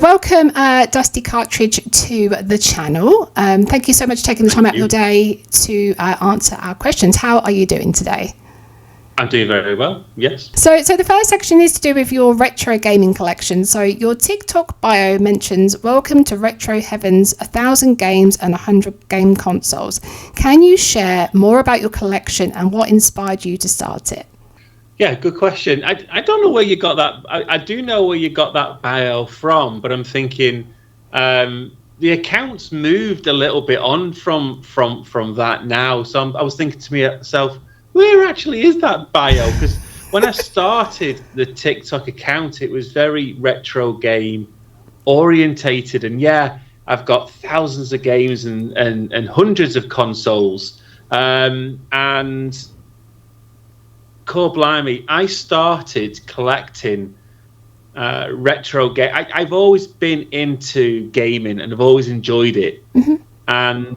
Welcome, Dusty Catridge, to the channel. Thank you so much for taking the time out of your day to answer our questions. How are you doing today? I'm doing very well, yes. So the first section is to do with your retro gaming collection. So your TikTok bio mentions, welcome to Retro Heaven's 1,000 games and 100 game consoles. Can you share more about your collection and what inspired you to start it? Yeah, good question. I don't know where you got that. I do know where you got that bio from, but I'm thinking the accounts moved a little bit on from that now. So I was thinking to myself, where actually is that bio? Because when I started the TikTok account, it was very retro game orientated, and yeah, I've got thousands of games and hundreds of consoles, and core blimey, I started collecting retro game. I've always been into gaming and I've always enjoyed it. Mm-hmm. And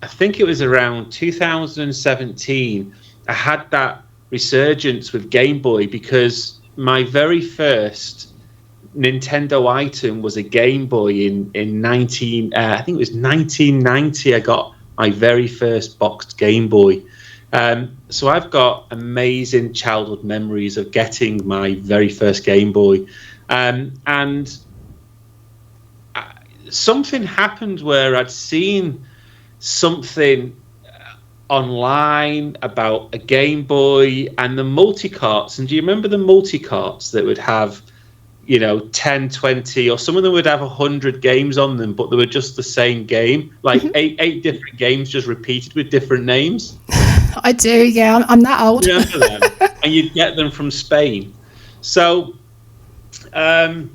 I think it was around 2017 I had that resurgence with Game Boy, because my very first Nintendo item was a Game Boy in I think it was 1990. I got my very first boxed Game Boy. So I've got amazing childhood memories of getting my very first Game Boy. And something happened where I'd seen something online about a Game Boy and the multi-carts. And do you remember the multi-carts that would have, 10, 20, or some of them would have 100 games on them, but they were just the same game, like eight different games just repeated with different names? I do, yeah. I'm that old. You remember them? And you'd get them from Spain. So I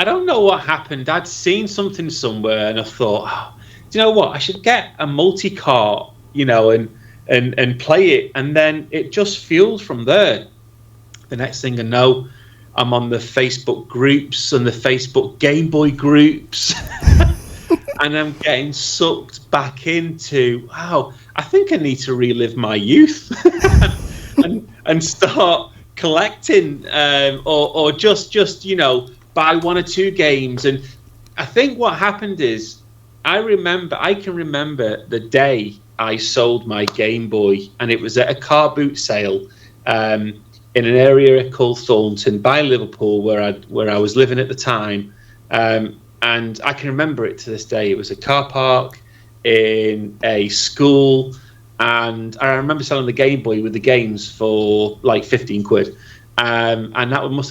don't know what happened. I'd seen something somewhere and I thought, do you know what? I should get a multi-cart, and play it. And then it just fueled from there. The next thing I know, I'm on the Facebook groups and the Facebook Game Boy groups. And I'm getting sucked back into, wow, I think I need to relive my youth and start collecting, or just buy one or two games. And I think what happened is I can remember the day I sold my Game Boy, and it was at a car boot sale in an area called Thornton by Liverpool, where I was living at the time. And I can remember it to this day. It was a car park in a school, and I remember selling the Game Boy with the games for like 15 quid. And that must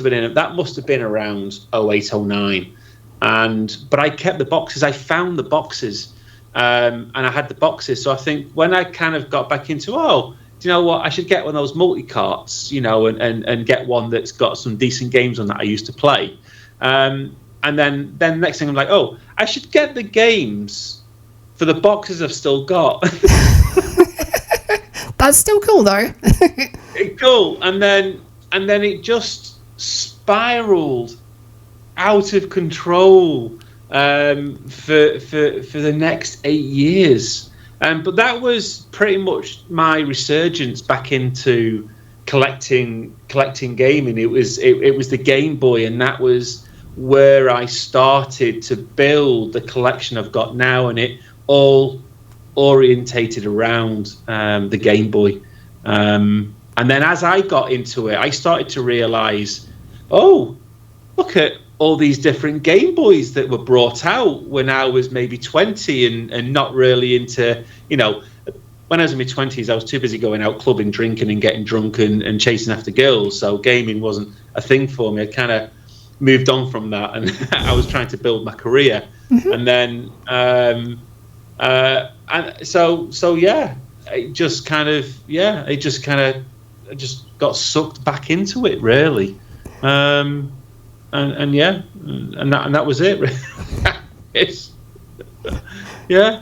have been around 08, 09. But I kept the boxes. I found the boxes, and I had the boxes. So I think when I kind of got back into, do you know what? I should get one of those multi-carts, and get one that's got some decent games on that I used to play. And then next thing I'm like, I should get the games for the boxes I've still got. That's still cool though. Cool. And then it just spiraled out of control for the next 8 years. But that was pretty much my resurgence back into collecting gaming. It was the Game Boy, and that was where I started to build the collection I've got now, and it all orientated around the Game Boy. And then as I got into it, I started to realize, look at all these different Game Boys that were brought out when I was maybe 20 and not really into, when I was in my 20s, I was too busy going out clubbing, drinking and getting drunk and chasing after girls. So gaming wasn't a thing for me. I kind of moved on from that, and I was trying to build my career. Mm-hmm. And then and so yeah, I just got sucked back into it, really. And that was it. It's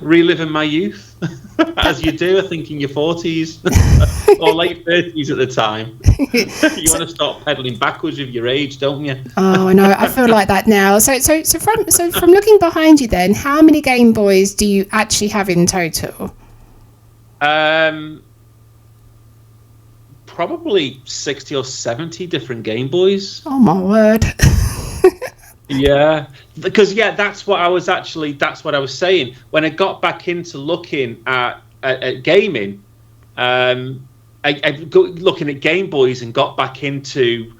reliving my youth. As you do, I think, in your 40s or late 30s at the time. You want to start pedaling backwards with your age, don't you? Oh, I know. I feel like that now. So from looking behind you, then, how many Game Boys do you actually have in total? Probably 60 or 70 different Game Boys. Oh my word! Yeah, because that's what I was saying when I got back into looking at gaming. I looking at Game Boys and got back into,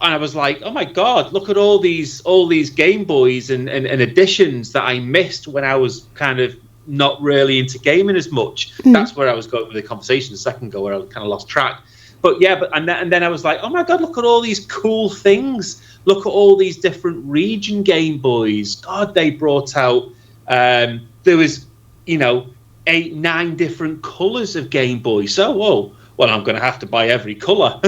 and I was like, oh my god, look at all these Game Boys and editions that I missed when I was kind of not really into gaming as much. That's where I was going with the conversation a second ago, where I kind of lost track. But and then I was like, oh my god, look at all these cool things. Look at all these different region Game Boys. God, they brought out. There was, 8, 9 different colours of Game Boys. So, well, I'm going to have to buy every colour.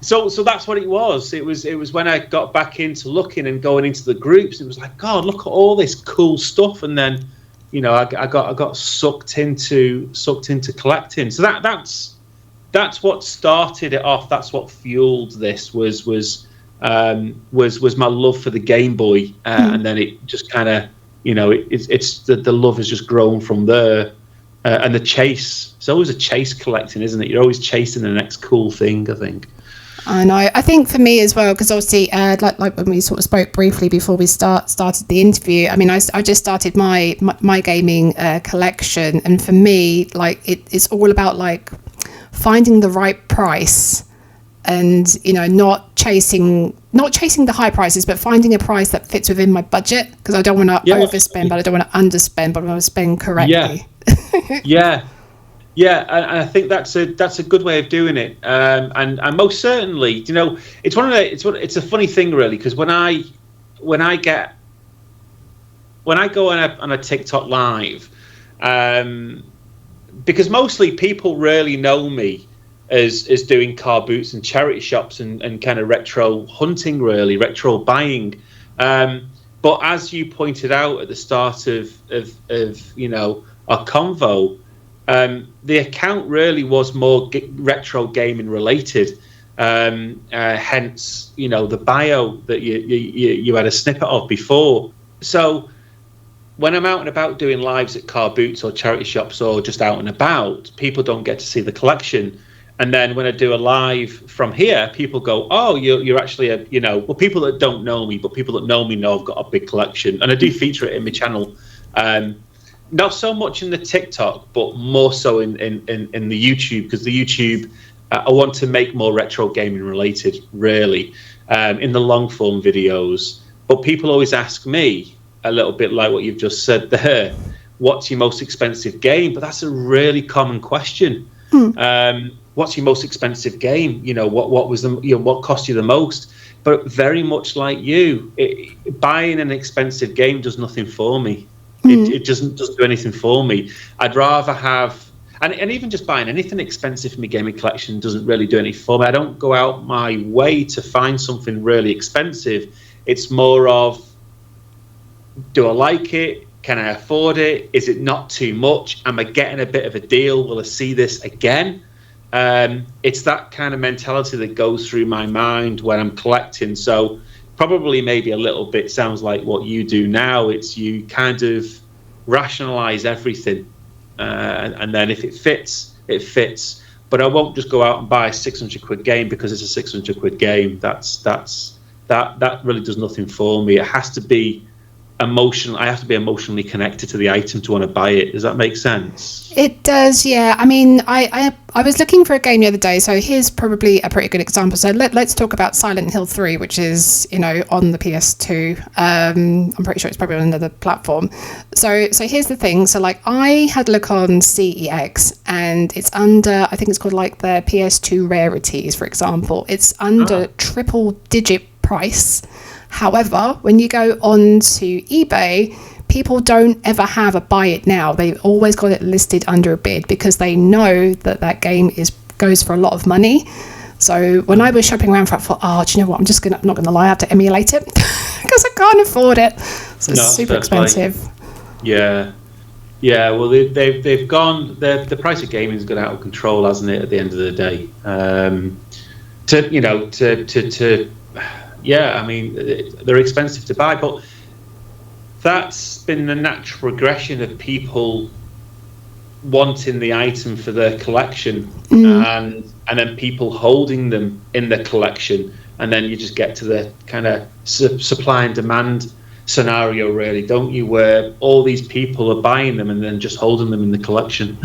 So that's what it was. It was when I got back into looking and going into the groups. It was like, God, look at all this cool stuff. And then, I got sucked into collecting. So that's what started it off. That's what fueled this was my love for the Game Boy, and then it just kind of, it's the love has just grown from there, and the chase. It's always a chase collecting, isn't it? You're always chasing the next cool thing, I think. I know. I think for me as well, because obviously, like when we sort of spoke briefly before we started the interview. I mean, I just started my gaming collection, and for me, like it's all about like finding the right price, and not chasing the high prices, but finding a price that fits within my budget, because I don't want to overspend, but I don't want to underspend, but I want to spend correctly. Yeah, and I think that's a good way of doing it. And most certainly, it's a funny thing really, because when I go on a TikTok live, because mostly people really know me as doing car boots and charity shops and kind of retro hunting, really retro buying. But as you pointed out at the start of our convo, the account really was more retro gaming related. Hence, the bio that you had a snippet of before. So when I'm out and about doing lives at car boots or charity shops or just out and about, people don't get to see the collection. And then when I do a live from here, people go, oh, you're actually people that don't know me, but people that know me know I've got a big collection. And I do feature it in my channel. Not so much in the TikTok, but more so in the YouTube, because the YouTube, I want to make more retro gaming related, really, in the long form videos. But people always ask me, a little bit like what you've just said there, what's your most expensive game? But that's a really common question. What's your most expensive game? What was what cost you the most? But very much like you, buying an expensive game does nothing for me. It doesn't do anything for me. I'd rather have, and even just buying anything expensive for my gaming collection doesn't really do anything for me. I don't go out my way to find something really expensive. It's more of, do I like it? Can I afford it? Is it not too much? Am I getting a bit of a deal? Will I see this again? It's that kind of mentality that goes through my mind when I'm collecting. So probably maybe a little bit sounds like what you do now. It's you kind of rationalize everything, and then if it fits, it fits. But I won't just go out and buy a 600 quid game because it's a 600 quid game. That really does nothing for me. It has to be emotional. I have to be emotionally connected to the item to want to buy it. Does that make sense? It does, yeah. I mean, I was looking for a game the other day, so here's probably a pretty good example. So let's talk about Silent Hill 3, which is on the PS2. I'm pretty sure it's probably on another platform. So here's the thing. So like I had a look on CEX, and it's under, I think it's called like the PS2 rarities, for example. It's under triple digit price. However, when you go on to eBay, people don't ever have a buy it now. They've always got it listed under a bid because they know that game goes for a lot of money. So when I was shopping around for it, I thought, do you know what? I'm not gonna lie, I have to emulate it because I can't afford it. So it's super expensive. Yeah. Well, they've gone. The price of gaming's gone out of control, hasn't it? At the end of the day, yeah, I mean, they're expensive to buy, but that's been the natural progression of people wanting the item for their collection, and then people holding them in their collection and then you just get to the kind of supply and demand scenario, really, don't you, where all these people are buying them and then just holding them in the collection,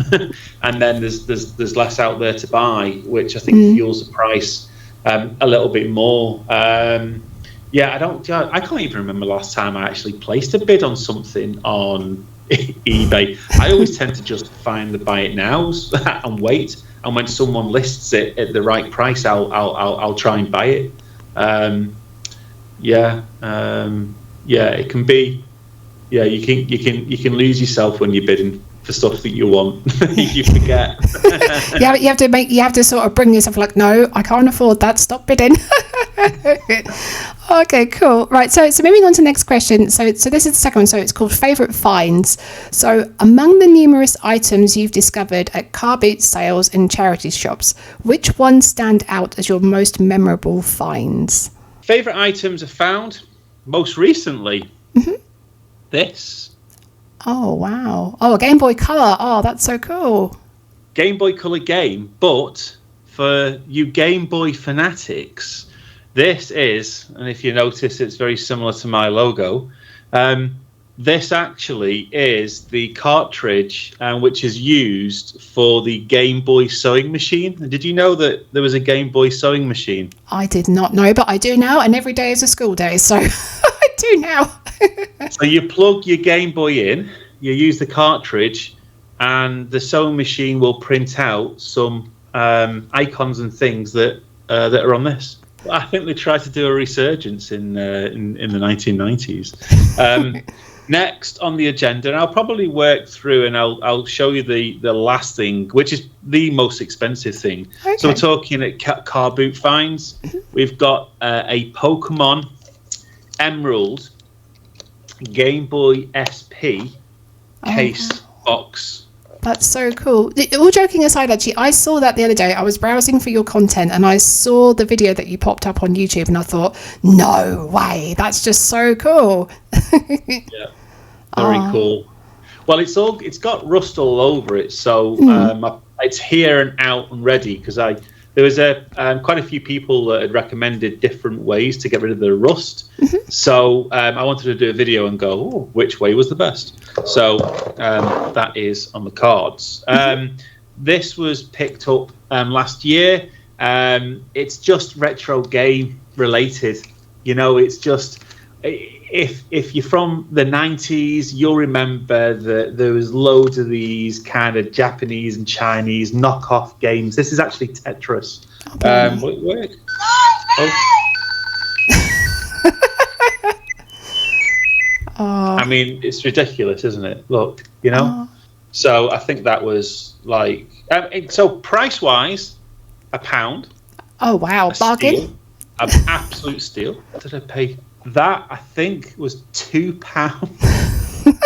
and then there's less out there to buy, which I think fuels the price a little bit more. I can't even remember last time I actually placed a bid on something on eBay. I always tend to just find the buy it nows and wait, and when someone lists it at the right price, I'll try and buy it. It can be. Yeah, you can lose yourself when you're bidding for stuff that you want. You forget. You have to sort of bring yourself like, no, I can't afford that. Stop bidding. Okay, cool. Right, so moving on to the next question. So this is the second one. So it's called Favorite Finds. So among the numerous items you've discovered at car boot sales and charity shops, which ones stand out as your most memorable finds? Favorite items I found most recently. This. Oh, wow. Oh, a Game Boy Color. Oh, that's so cool. Game Boy Color game, but for you Game Boy fanatics, this is, and if you notice, it's very similar to my logo. This actually is the cartridge which is used for the Game Boy sewing machine. Did you know that there was a Game Boy sewing machine? I did not know, but I do now, and every day is a school day, so I do now. So you plug your Game Boy in, you use the cartridge, and the sewing machine will print out some icons and things that are on this. I think they tried to do a resurgence in the 1990s. Next on the agenda, and I'll probably work through and I'll show you the last thing, which is the most expensive thing. Okay. So we're talking at car boot finds. We've got a Pokemon Emerald Game Boy SP case box. That's so cool. All joking aside, actually, I saw that the other day. I was browsing for your content and I saw the video that you popped up on YouTube, and I thought, no way, that's just so cool. Yeah, very cool. Well, it's got rust all over it, so it's here and out and ready, because there was quite a few people that had recommended different ways to get rid of the rust. So I wanted to do a video and go, which way was the best? So that is on the cards. This was picked up last year. It's just retro game related. You know, it's just, if you're from the 90s, you'll remember that there was loads of these kind of Japanese and Chinese knockoff games. This is actually Tetris. I mean, it's ridiculous, isn't it? Look, you know. So I think that was like, so price-wise, £1. Oh wow, bargain! An absolute steal. What did I pay? That, I think, was £2.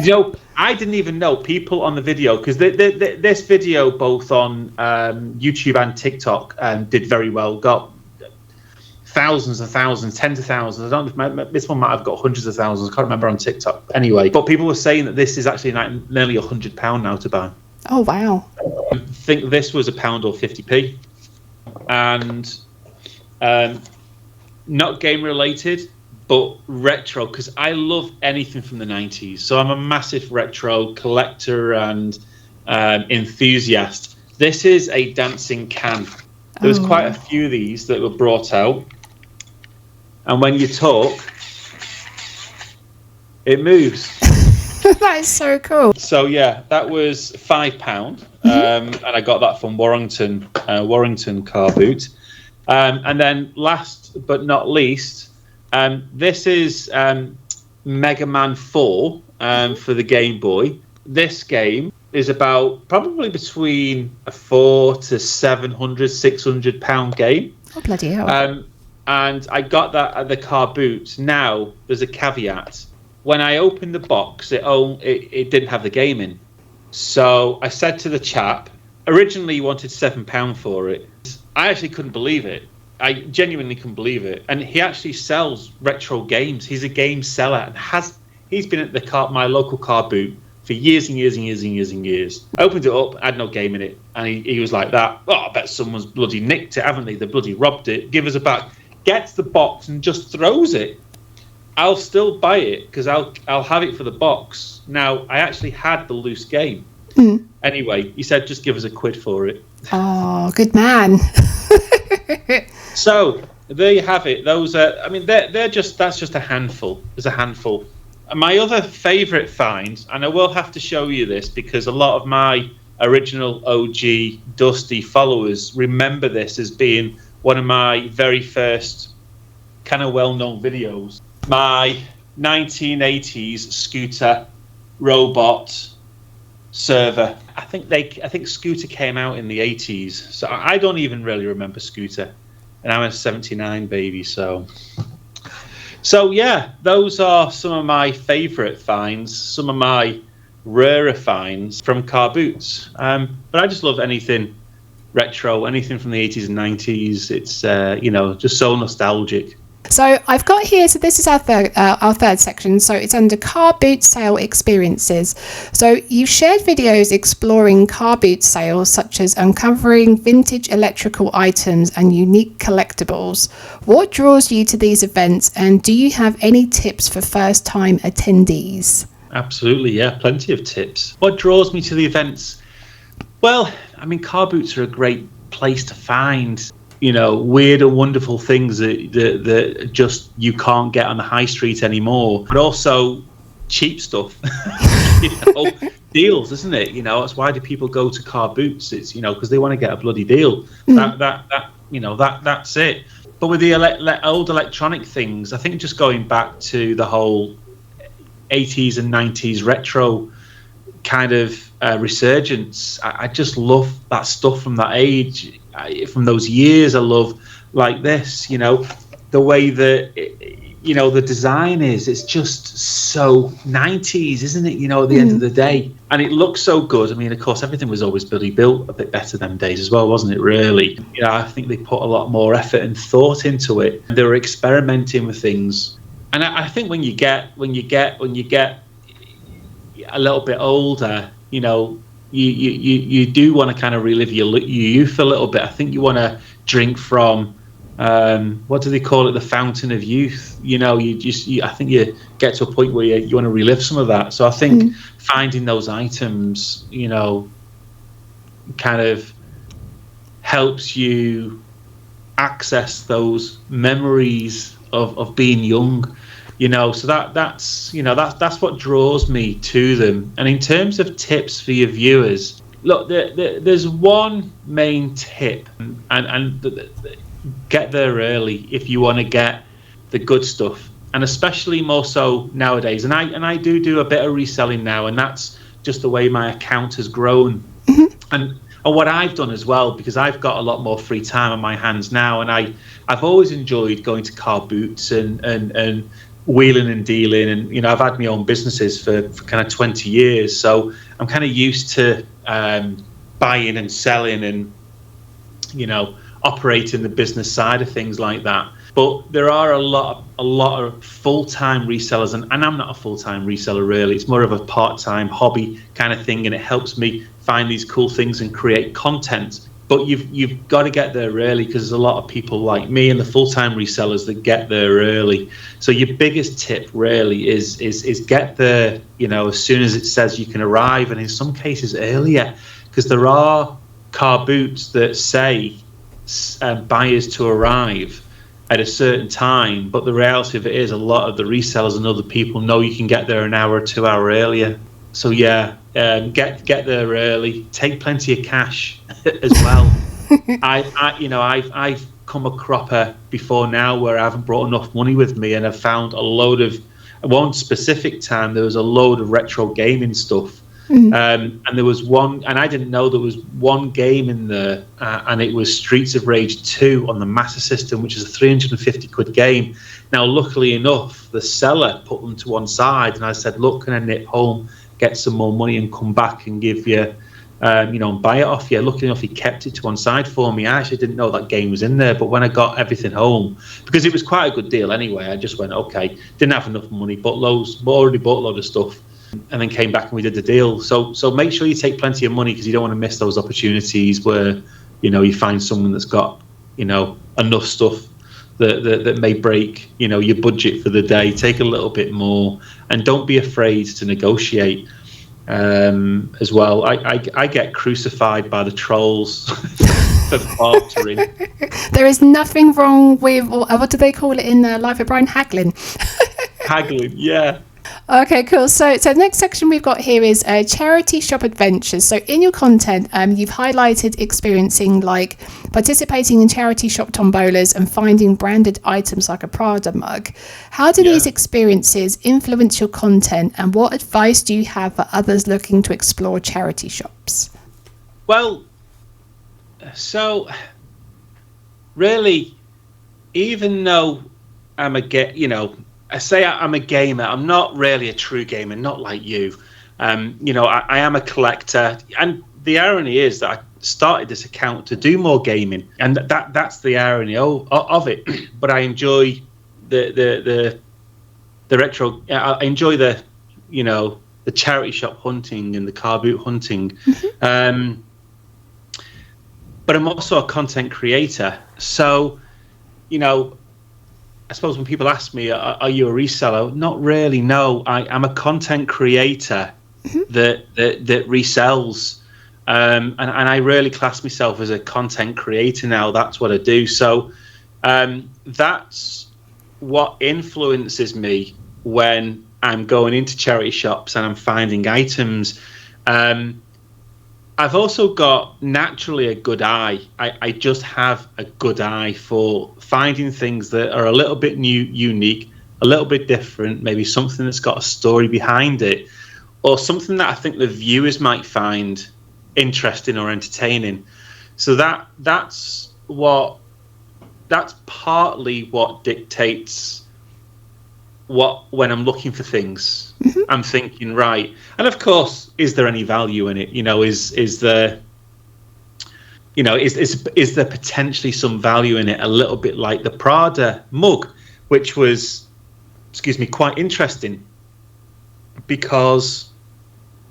You know, I didn't even know people on the video, because this video, both on YouTube and TikTok, did very well. Got thousands and thousands, tens of thousands. I don't know if this one might have got hundreds of thousands. I can't remember on TikTok. Anyway, but people were saying that this is actually nearly £100 now to buy. Oh wow! I think this was £1 or 50p, and not game related, but retro, because I love anything from the 90s. So I'm a massive retro collector and enthusiast. This is a dancing can. There was quite a few of these that were brought out, and when you talk, it moves. That is so cool. So yeah, that was £5, and I got that from Warrington Car Boot. And then last but not least, this is Mega Man 4 for the Game Boy. This game is about probably between a £400 to £600 game. Oh bloody hell! And I got that at the Car Boot. Now there's a caveat. When I opened the box, it didn't have the game in. So I said to the chap, originally he wanted £7 for it. I actually couldn't believe it. I genuinely couldn't believe it. And he actually sells retro games. He's a game seller, and he's been at my local Car Boot for years and years and years and years and years. I opened it up, had no game in it, and he was like that. Oh, I bet someone's bloody nicked it, haven't they? They bloody robbed it. Give us it back. gets the box and just throws it, I'll still buy it because I'll have it for the box. Now, I actually had the loose game. Anyway, he said, just give us £1 for it. Oh, good man. So there you have it. Those are, I mean, that's just a handful. There's a handful. And my other favourite find, and I will have to show you this because a lot of my original OG Dusty followers remember this as being one of my very first kind of well-known videos. My 1980s Scooter robot server. I think Scooter came out in the 80s, so I don't even really remember Scooter, and I'm a 79 baby. So yeah, those are some of my favourite finds, some of my rarer finds from car boots. But I just love anything retro, anything from the 80s and 90s. It's just so nostalgic. So I've got here, so this is our third section, so it's under car boot sale experiences. So you've shared videos exploring car boot sales, such as uncovering vintage electrical items and unique collectibles. What draws you to these events, and do you have any tips for first-time attendees? Absolutely, yeah, plenty of tips. What draws me to the events? Well, I mean, car boots are a great place to find weird and wonderful things that just you can't get on the high street anymore. But also cheap stuff, deals, isn't it? That's why do people go to car boots? It's because they want to get a bloody deal. That's it. But with the old electronic things, I think just going back to the whole 80s and 90s retro kind of resurgence, I just love that stuff from that age. From those years, I love like this, the way that the design is. It's just so 90s, isn't it? At the end of the day, and it looks so good. I mean, of course, everything was always bloody built a bit better them days as well, wasn't it? Really, I think they put a lot more effort and thought into it. They were experimenting with things, and I think when you get a little bit older, you do want to kind of relive your youth a little bit. I think you want to drink from what do they call it, the fountain of youth. I think you get to a point where you want to relive some of that. So I think finding those items, kind of helps you access those memories of being young. So that's what draws me to them. And in terms of tips for your viewers, look, there's one main tip, and get there early if you want to get the good stuff, and especially more so nowadays. And I do a bit of reselling now, and that's just the way my account has grown. And what I've done as well, because I've got a lot more free time on my hands now, and I've always enjoyed going to car boots and wheeling and dealing, and I've had my own businesses for kind of 20 years, so I'm kind of used to buying and selling and operating the business side of things like that. But there are a lot of full-time resellers, and I'm not a full-time reseller really. It's more of a part-time hobby kind of thing, and it helps me find these cool things and create content. But you've got to get there early, because there's a lot of people like me and the full-time resellers that get there early. So your biggest tip really is get there, as soon as it says you can arrive, and in some cases earlier, because there are car boots that say buyers to arrive at a certain time, but the reality of it is a lot of the resellers and other people know you can get there an hour or 2 hours earlier. So yeah, get there early. Take plenty of cash as well. I've come a cropper before now where I haven't brought enough money with me, and I've found a load of, one specific time there was a load of retro gaming stuff. And there was one, and I didn't know there was one game in there, and it was Streets of Rage 2 on the Master System, which is a 350 quid game. Now, luckily enough, the seller put them to one side, and I said, look, can I nip home, get some more money and come back and give you, and buy it off you. Luckily enough, he kept it to one side for me. I actually didn't know that game was in there, but when I got everything home, because it was quite a good deal anyway, I just went, okay, didn't have enough money, already bought a load of stuff, and then came back and we did the deal. So make sure you take plenty of money, because you don't want to miss those opportunities where, you find someone that's got, enough stuff that may break, your budget for the day. Take a little bit more, and don't be afraid to negotiate as well. I get crucified by the trolls for bartering. There is nothing wrong with, what do they call it in Life of Brian? Haggling. Haggling, yeah. Okay, cool. So the next section we've got here is charity shop adventures. So in your content, you've highlighted experiencing like participating in charity shop tombolas and finding branded items like a Prada mug. How do these experiences influence your content, and what advice do you have for others looking to explore charity shops? Well, so really, even though I'm I say I'm a gamer, I'm not really a true gamer, not like you. I am a collector, and the irony is that I started this account to do more gaming, and that's the irony of it. But I enjoy the retro. I enjoy the charity shop hunting and the car boot hunting. But I'm also a content creator, so I suppose when people ask me, are you a reseller? Not really, no. I'm a content creator that resells. And I really class myself as a content creator now. That's what I do. So that's what influences me when I'm going into charity shops and I'm finding items. I've also got naturally a good eye. I just have a good eye for finding things that are a little bit unique, a little bit different, maybe something that's got a story behind it, or something that I think the viewers might find interesting or entertaining. So that's partly what dictates when I'm looking for things. I'm thinking, right, and of course, is there any value in it? Is there potentially some value in it? A little bit like the Prada mug, which was, quite interesting, because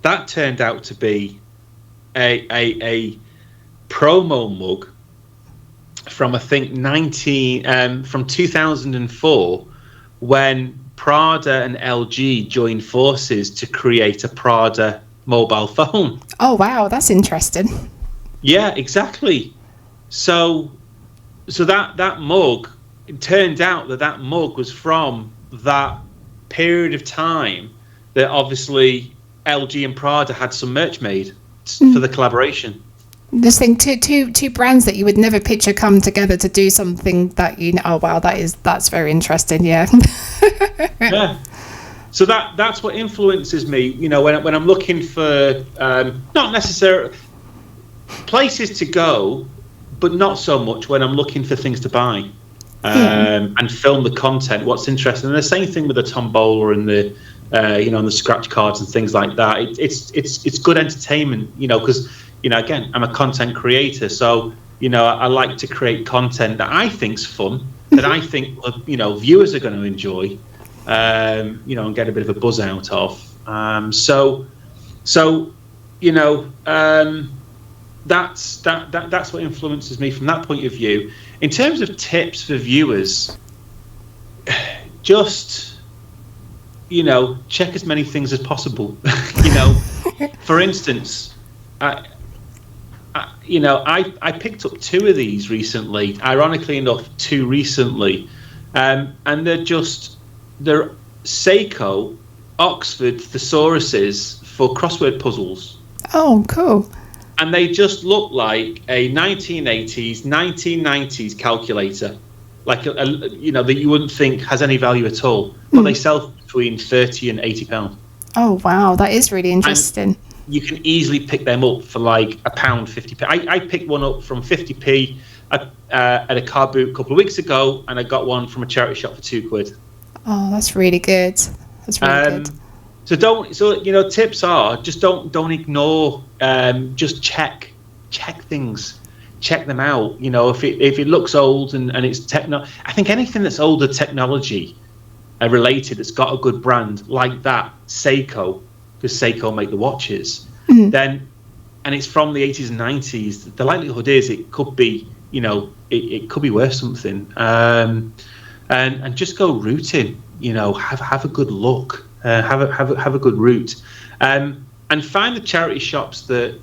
that turned out to be a promo mug from, I think, from 2004, when Prada and LG joined forces to create a Prada mobile phone. Oh wow, that's interesting. Yeah, exactly. So that mug, it turned out that mug was from that period of time that obviously LG and Prada had some merch made for the collaboration. This thing, two brands that you would never picture come together to do something that oh wow, that's very interesting. Yeah. Yeah. So that's what influences me. When I'm looking for not necessarily places to go, but not so much when I'm looking for things to buy and film the content. What's interesting, and the same thing with the tombola and the and the scratch cards and things like that. It's good entertainment, because. Again, I'm a content creator, so I like to create content that I think's fun, that I think viewers are going to enjoy, and get a bit of a buzz out of. That's what influences me from that point of view. In terms of tips for viewers, just check as many things as possible. For instance. I picked up 2 of these recently, ironically enough, 2 recently, and they're Seiko Oxford thesauruses for crossword puzzles. Oh, cool. And they just look like a 1990s calculator, like that you wouldn't think has any value at all, but they sell between £30 and £80. Oh wow, that is really interesting. And you can easily pick them up for like £1, 50p. I picked one up from 50p at a car boot a couple of weeks ago, and I got one from a charity shop for £2. Oh, that's really good. That's really good. So tips are just don't ignore. Just check things, check them out. If it looks old and it's techno, I think anything that's older technology related that's got a good brand like that, Seiko. Because Seiko make the watches, then, and it's from the 80s and 90s, the likelihood is it could be it could be worth something. And just go rooting. Have a good look. Have a good route. And find the charity shops that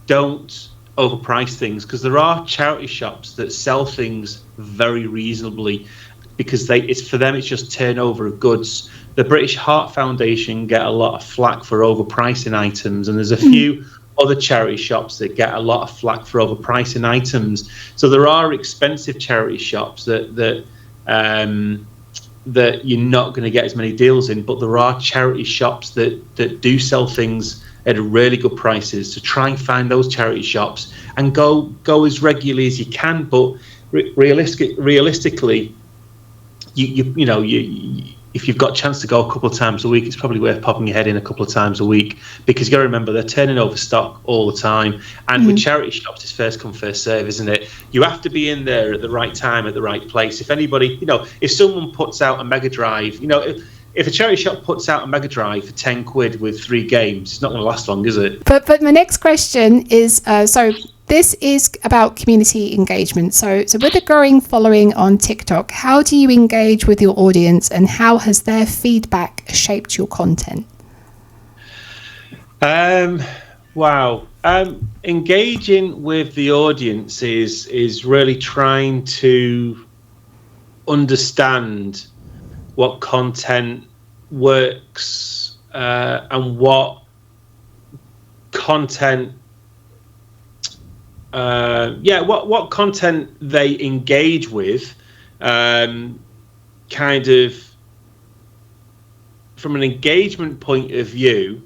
don't overprice things, because there are charity shops that sell things very reasonably, because it's for them, it's just turnover of goods. The British Heart Foundation get a lot of flack for overpricing items, and there's a few other charity shops that get a lot of flack for overpricing items. So there are expensive charity shops that you're not going to get as many deals in, but there are charity shops that do sell things at really good prices. So try and find those charity shops and go as regularly as you can. But realistically, if you've got a chance to go a couple of times a week, it's probably worth popping your head in a couple of times a week, because you got to remember they're turning over stock all the time. And with charity shops, it's first come, first serve, isn't it? You have to be in there at the right time, at the right place. If anybody, if someone puts out a Mega Drive, if a charity shop puts out a Mega Drive for 10 quid with 3 games, it's not going to last long, is it? But my next question is, this is about community engagement. So with a growing following on TikTok, how do you engage with your audience, and how has their feedback shaped your content? Wow. Engaging with the audience is really trying to understand what content works, and what content what content they engage with, kind of from an engagement point of view,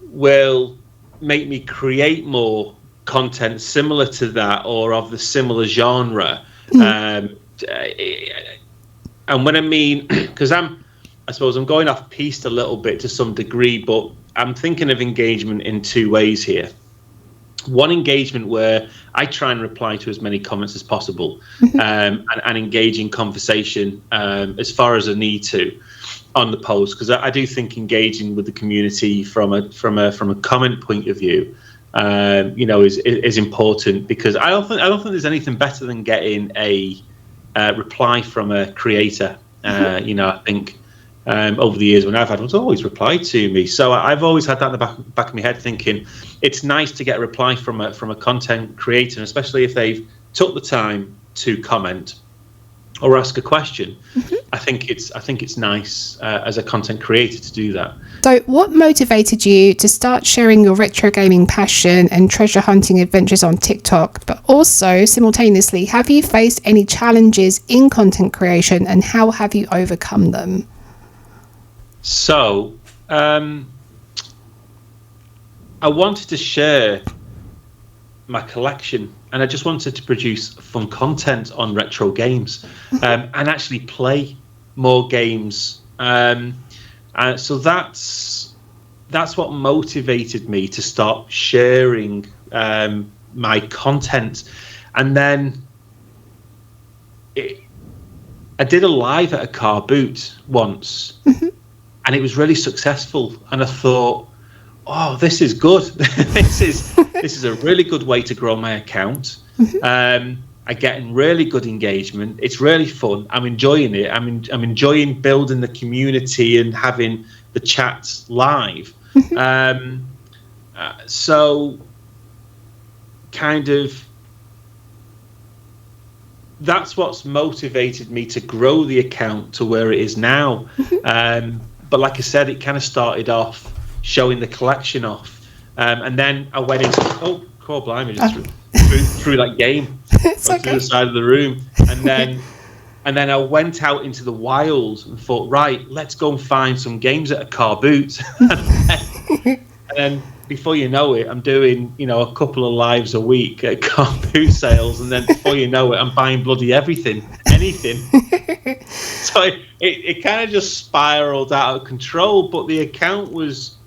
will make me create more content similar to that or of the similar genre. And when I mean, because I suppose I'm going off piste a little bit to some degree, but I'm thinking of engagement in 2 ways here. One engagement where I try and reply to as many comments as possible, and engage in conversation as far as I need to on the post, because I do think engaging with the community from a comment point of view, is important, because I don't think there's anything better than getting a reply from a creator. I think over the years when I've had one's always replied to me, so I've always had that in the back of my head, thinking it's nice to get a reply from a content creator, and especially if they've took the time to comment or ask a question. I think it's nice as a content creator to do that. So what motivated you to start sharing your retro gaming passion and treasure hunting adventures on TikTok? But also, simultaneously, have you faced any challenges in content creation, and how have you overcome them? So, I wanted to share my collection, and I just wanted to produce fun content on retro games, and actually play more games. So that's what motivated me to start sharing my content. And then I did a live at a car boot once, and it was really successful. And I thought, oh, this is good. this is a really good way to grow my account. I'm getting really good engagement. It's really fun. I'm enjoying it. I'm enjoying building the community and having the chats live. So kind of that's what's motivated me to grow the account to where it is now. But like I said, it kind of started off showing the collection off, and then I went into blimey, just through that game, through the side of the room, and then I went out into the wild and thought, right, let's go and find some games at a car boot. and then before you know it, I'm doing a couple of lives a week at car boot sales, and then before you know it, I'm buying bloody anything. So it kind of just spiraled out of control, but the account was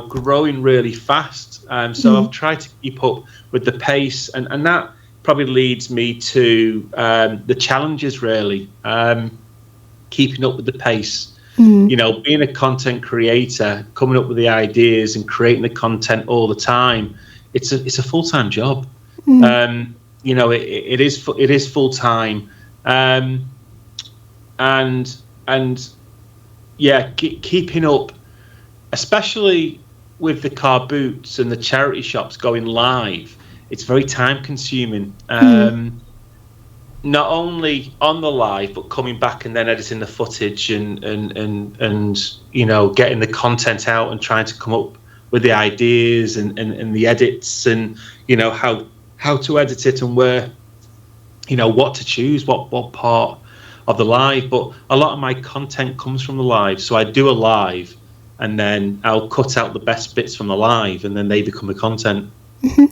growing really fast. So I've tried to keep up with the pace, and that probably leads me to the challenges, really. Keeping up with the pace. Being a content creator, coming up with the ideas and creating the content all the time, it's a full-time job. it is full time, and yeah, keeping up, especially with the car boots and the charity shops going live. It's very time consuming. Not only on the live, but coming back and then editing the footage and getting the content out and trying to come up with the ideas and the edits and how to edit it and where what to choose, what part of the live. But a lot of my content comes from the live, so I do a live and then I'll cut out the best bits from the live and then they become the content.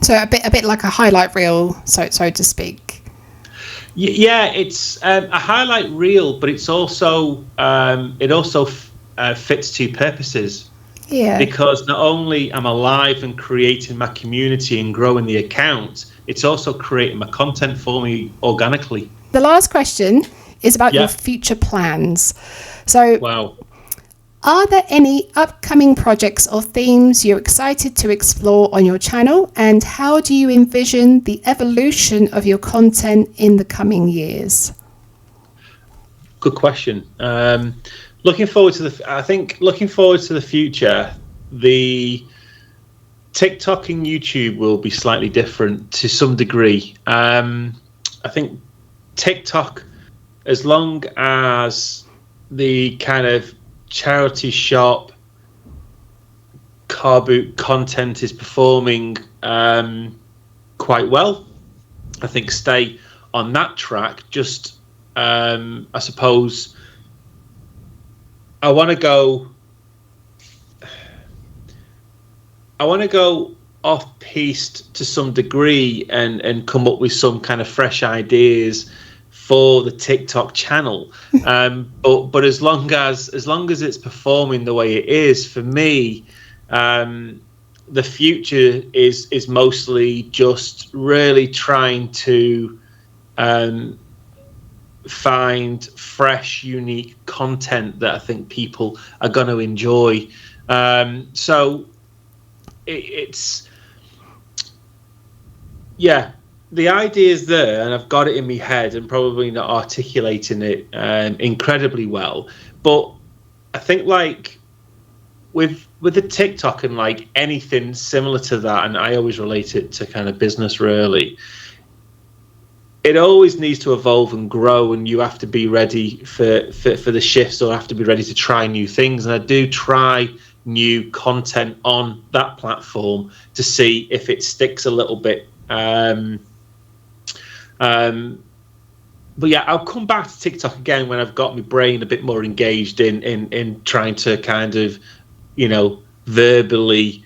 So a bit like a highlight reel, so to speak. Yeah, it's a highlight reel, but it's also fits two purposes. Yeah. Because not only am I live and creating my community and growing the account, it's also creating my content for me organically. The last question is about your future plans. So, wow. Are there any upcoming projects or themes you're excited to explore on your channel? And how do you envision the evolution of your content in the coming years? Good question. Looking forward to the future. The TikTok and YouTube will be slightly different to some degree. I think TikTok, as long as the kind of charity shop car boot content is performing quite well, I think stay on that track. Just I suppose I want to go off piste to some degree and come up with some kind of fresh ideas for the TikTok channel, but as long as it's performing the way it is, for me, the future is mostly just really trying to find fresh, unique content that I think people are going to enjoy. So it's the idea is there, and I've got it in my head, and probably not articulating it incredibly well. But I think like with the TikTok and like anything similar to that, and I always relate it to kind of business really. It always needs to evolve and grow, and you have to be ready for the shifts, or have to be ready to try new things. And I do try new content on that platform to see if it sticks a little bit. But yeah, I'll come back to TikTok again when I've got my brain a bit more engaged in trying to kind of, verbally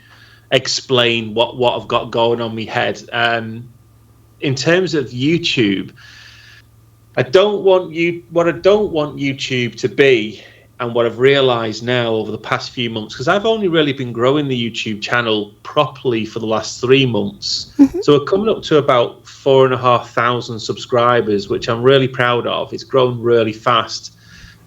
explain what I've got going on my head. In terms of YouTube, what I don't want YouTube to be, and what I've realized now over the past few months, because I've only really been growing the YouTube channel properly for the last 3 months. So we're coming up to about 4,500 subscribers, which I'm really proud of. It's grown really fast.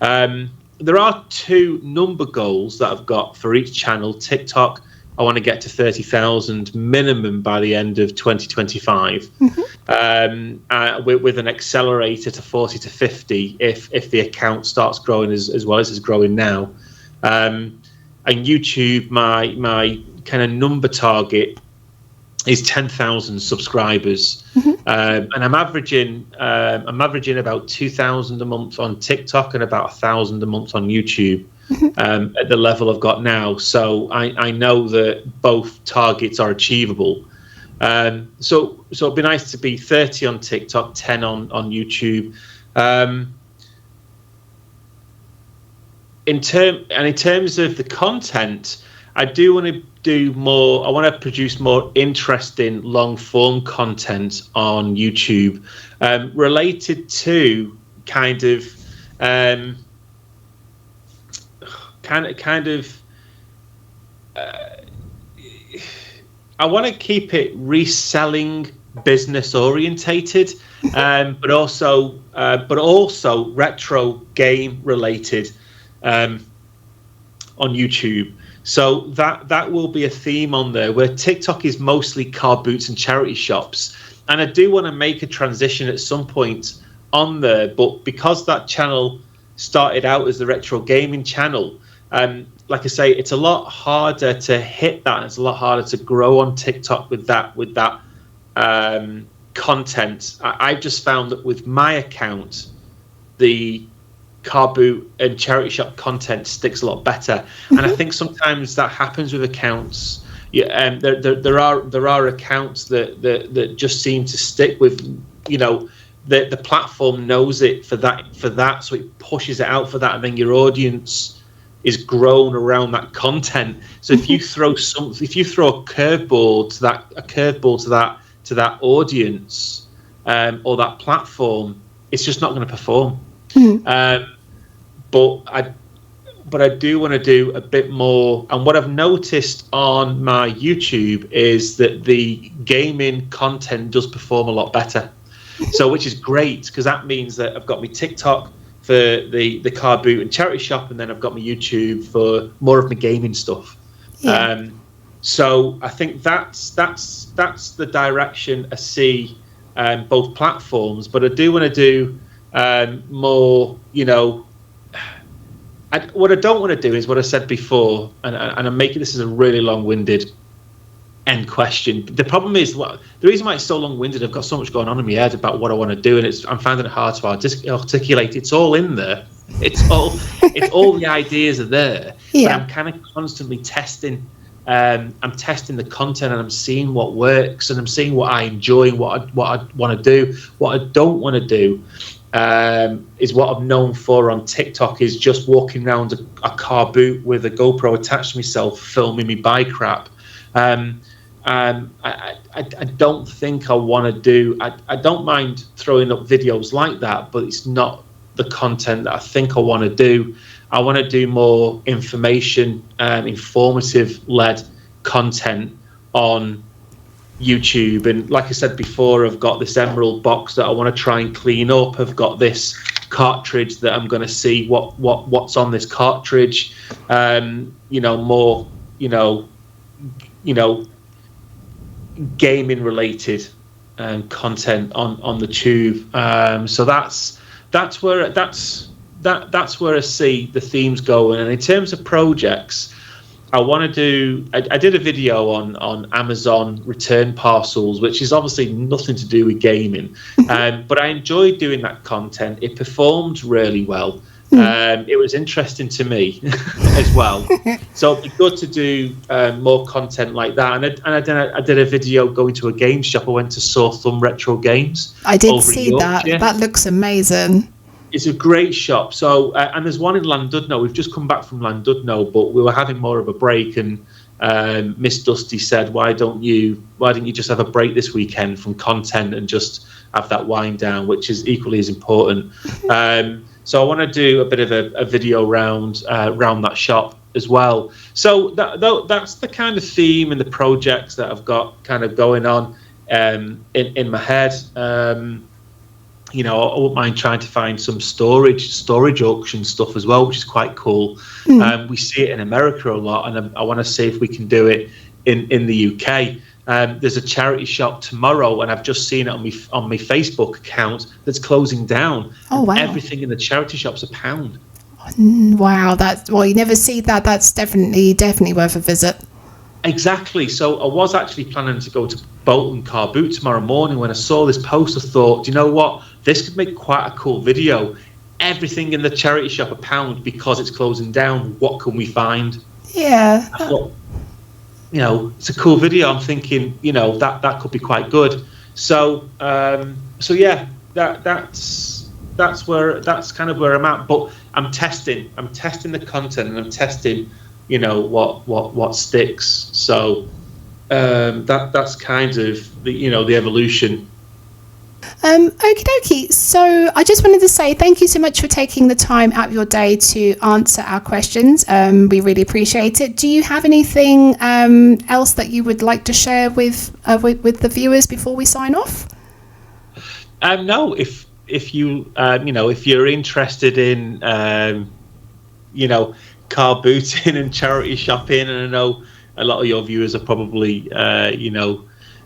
There are 2 number goals that I've got for each channel. TikTok, I want to get to 30,000 minimum by the end of 2025, with an accelerator to 40 to 50 if the account starts growing as well as it's growing now. And YouTube, my kind of number target is 10,000 subscribers, and I'm averaging about 2,000 a month on TikTok and about 1,000 a month on YouTube. At the level I've got now, so I know that both targets are achievable. So it'd be nice to be 30 on TikTok, 10 on YouTube. In terms of the content, I do want to do more. I want to produce more interesting long form content on YouTube, related to kind of. I want to keep it reselling business orientated, but also retro game related on YouTube. So that will be a theme on there, where TikTok is mostly car boots and charity shops. And I do want to make a transition at some point on there, but because that channel started out as the retro gaming channel, like I say, it's a lot harder to hit that. It's a lot harder to grow on TikTok with that content. I've just found that with my account, the car boot and charity shop content sticks a lot better. And I think sometimes that happens with accounts. Yeah, there are accounts that just seem to stick with, the platform knows it for that, so it pushes it out for that, and then your audience is grown around that content. So if you throw a curveball to that audience or that platform, it's just not going to perform. But I do want to do a bit more. And what I've noticed on my YouTube is that the gaming content does perform a lot better. So, which is great, because that means that I've got my TikTok for the car boot and charity shop, and then I've got my YouTube for more of my gaming stuff. Yeah. So I think that's the direction I see both platforms. But I do want to do more, what I don't want to do is what I said before, and I'm making this as a really long-winded end question. The problem is, the reason why it's so long-winded, I've got so much going on in my head about what I want to do, and I'm finding it hard to articulate. It's all in there. It's all the ideas are there. Yeah. But I'm kind of constantly testing. I'm testing the content, and I'm seeing what works, and I'm seeing what I enjoy, and what I want to do. What I don't want to do is what I'm known for on TikTok, is just walking around a car boot with a GoPro attached to myself, filming me buy crap. I don't think I want to do. I don't mind throwing up videos like that, but it's not the content that I think I want to do. I want to do more informative led content on YouTube. And like I said before, I've got this emerald box that I want to try and clean up. I've got this cartridge that I'm going to see what's on this cartridge. More gaming related content on the tube. So that's where I see the themes going. And in terms of projects, I want to do. I did a video on Amazon return parcels, which is obviously nothing to do with gaming, but I enjoyed doing that content. It performed really well. It was interesting to me as well. So it'd be good to do more content like that. And I did a video going to a game shop. I went to Sore Thumb Retro Games. I did see that. That looks amazing. It's a great shop. So and there's one in Llandudno. We've just come back from Llandudno, but we were having more of a break, and Miss Dusty said, "Why don't you just have a break this weekend from content and just have that wind down," which is equally as important. So I want to do a bit of a video around that shop as well. So that's the kind of theme and the projects that I've got kind of going on in my head. I wouldn't mind trying to find some storage auction stuff as well, which is quite cool. We see it in America a lot, and I want to see if we can do it in the UK. There's a charity shop tomorrow, and I've just seen it on my Facebook account that's closing down. Oh wow! Everything in the charity shop's £1. Wow, you never see that. That's definitely worth a visit. Exactly. So I was actually planning to go to Bolton Car Boot tomorrow morning. When I saw this post, I thought, do you know what? This could make quite a cool video. Everything in the charity shop £1 because it's closing down. What can we find? Yeah. I thought, it's a cool video. I'm thinking, that could be quite good. So, yeah, that's kind of where I'm at. But I'm testing the content, and I'm testing, what sticks. So that's kind of the evolution. Okie dokie. So I just wanted to say thank you so much for taking the time out of your day to answer our questions. We really appreciate it. Do you have anything else that you would like to share with the viewers before we sign off? No. If you if you're interested in car booting and charity shopping, and I know a lot of your viewers are probably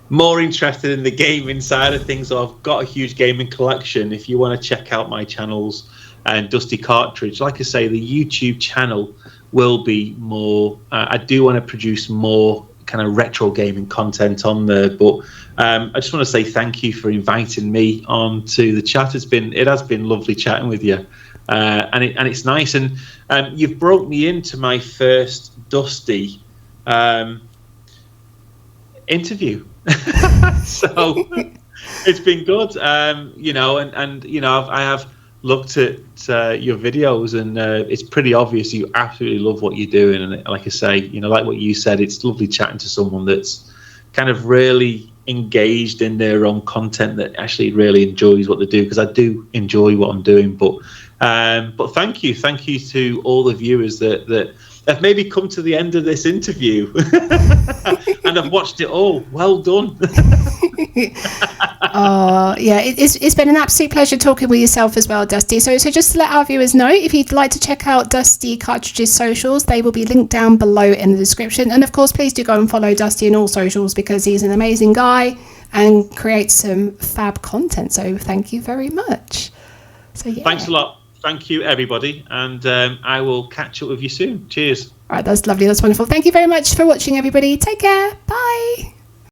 more interested in the gaming side of things. So I've got a huge gaming collection. If you want to check out my channels and Dusty Cartridge, like I say, the YouTube channel will be more. I do want to produce more kind of retro gaming content on there, but I just want to say thank you for inviting me on to the chat. It has been lovely chatting with you, and it's nice. And you've brought me into my first Dusty interview. So it's been good, I have looked at your videos, and it's pretty obvious you absolutely love what you're doing. And like I say, like what you said, it's lovely chatting to someone that's kind of really engaged in their own content, that actually really enjoys what they do, because I do enjoy what I'm doing. But thank you to all the viewers that have maybe come to the end of this interview and I've watched it all. Well done. Yeah, it's been an absolute pleasure talking with yourself as well, Dusty. So just to let our viewers know, if you'd like to check out Dusty Cartridge's socials, they will be linked down below in the description. And of course, please do go and follow Dusty on all socials, because he's an amazing guy and creates some fab content. So thank you very much. So yeah. Thanks a lot. Thank you, everybody, and I will catch up with you soon. Cheers. All right, that's lovely. That's wonderful. Thank you very much for watching, everybody. Take care. Bye.